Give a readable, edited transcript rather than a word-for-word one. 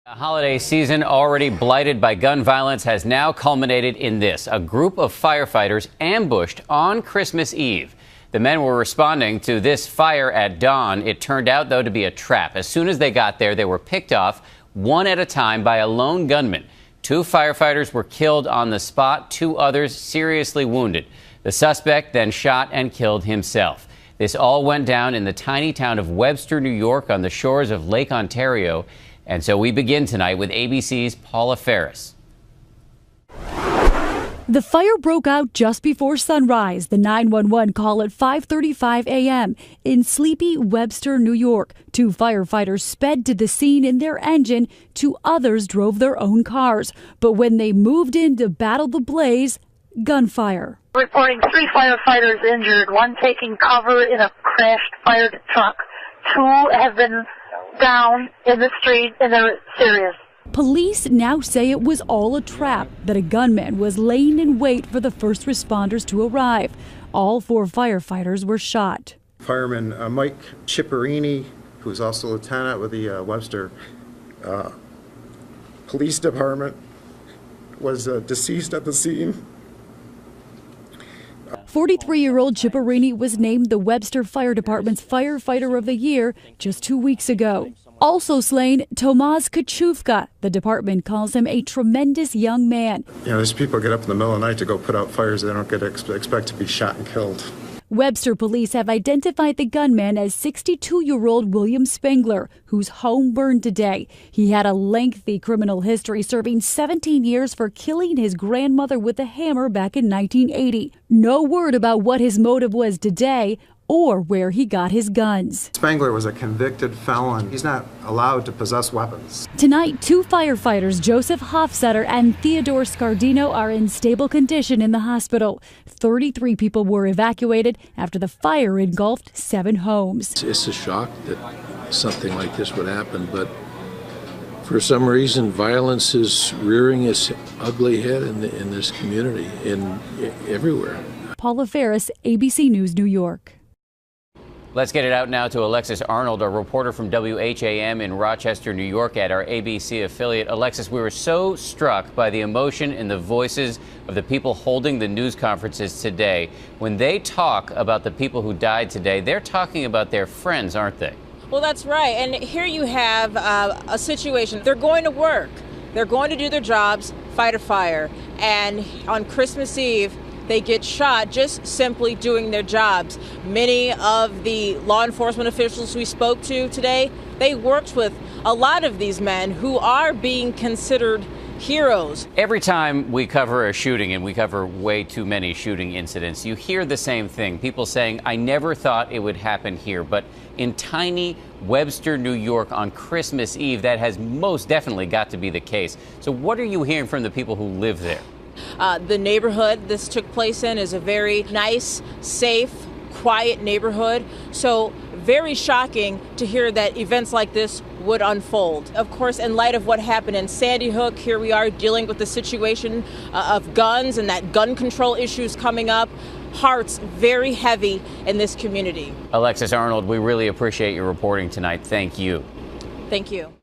The holiday season, already blighted by gun violence, has now culminated in this. A group of firefighters ambushed on Christmas Eve. The men were responding to this fire at dawn. It turned out, though, to be a trap. As soon as they got there, they were picked off one at a time by a lone gunman. 2 firefighters were killed on the spot, 2 others seriously wounded. The suspect then shot and killed himself. This all went down in the tiny town of Webster, New York, on the shores of Lake Ontario. And so we begin tonight with ABC's Paula Ferris. The fire broke out just before sunrise, the 911 call at 5:35 a.m. in sleepy Webster, New York. 2 firefighters sped to the scene in their engine. 2 others drove their own cars. But when they moved in to battle the blaze, gunfire. Reporting 3 firefighters injured, 1 taking cover in a crashed fire truck. 2 have been down in the street and they're serious. Police now say it was all a trap, that a gunman was laying in wait for the first responders to arrive. All 4 firefighters were shot. Fireman Mike Chipperini, who's also a lieutenant with the Webster Police Department, was deceased at the scene. 43-year-old Chipperini was named the Webster Fire Department's Firefighter of the Year just 2 weeks ago. Also slain, Tomas Kachuvka. The department calls him a tremendous young man. You know, these people get up in the middle of the night to go put out fires. They don't expect to be shot and killed. Webster police have identified the gunman as 62-year-old William Spengler, whose home burned today. He had a lengthy criminal history, serving 17 years for killing his grandmother with a hammer back in 1980. No word about what his motive was today or where he got his guns. Spengler was a convicted felon. He's not allowed to possess weapons. Tonight, 2 firefighters, Joseph Hofstetter and Theodore Scardino, are in stable condition in the hospital. 33 people were evacuated after the fire engulfed 7 homes. It's a shock that something like this would happen, but for some reason, violence is rearing its ugly head in this community, everywhere. Paula Ferris, ABC News, New York. Let's get it out now to Alexis Arnold, a reporter from WHAM in Rochester, New York, at our ABC affiliate. Alexis, we were so struck by the emotion in the voices of the people holding the news conferences today. When they talk about the people who died today, they're talking about their friends, aren't they? Well, that's right. And here you have a situation. They're going to work. They're going to do their jobs, fight a fire. And on Christmas Eve, they get shot just simply doing their jobs. Many of the law enforcement officials we spoke to today, they worked with a lot of these men who are being considered heroes. Every time we cover a shooting, and we cover way too many shooting incidents, you hear the same thing. People saying, I never thought it would happen here. But in tiny Webster, New York on Christmas Eve, that has most definitely got to be the case. So what are you hearing from the people who live there? The neighborhood this took place in is a very nice, safe, quiet neighborhood. So very shocking to hear that events like this would unfold. Of course, in light of what happened in Sandy Hook, here we are dealing with the situation of guns and that gun control issues coming up. Hearts very heavy in this community. Alexis Arnold, we really appreciate your reporting tonight. Thank you. Thank you.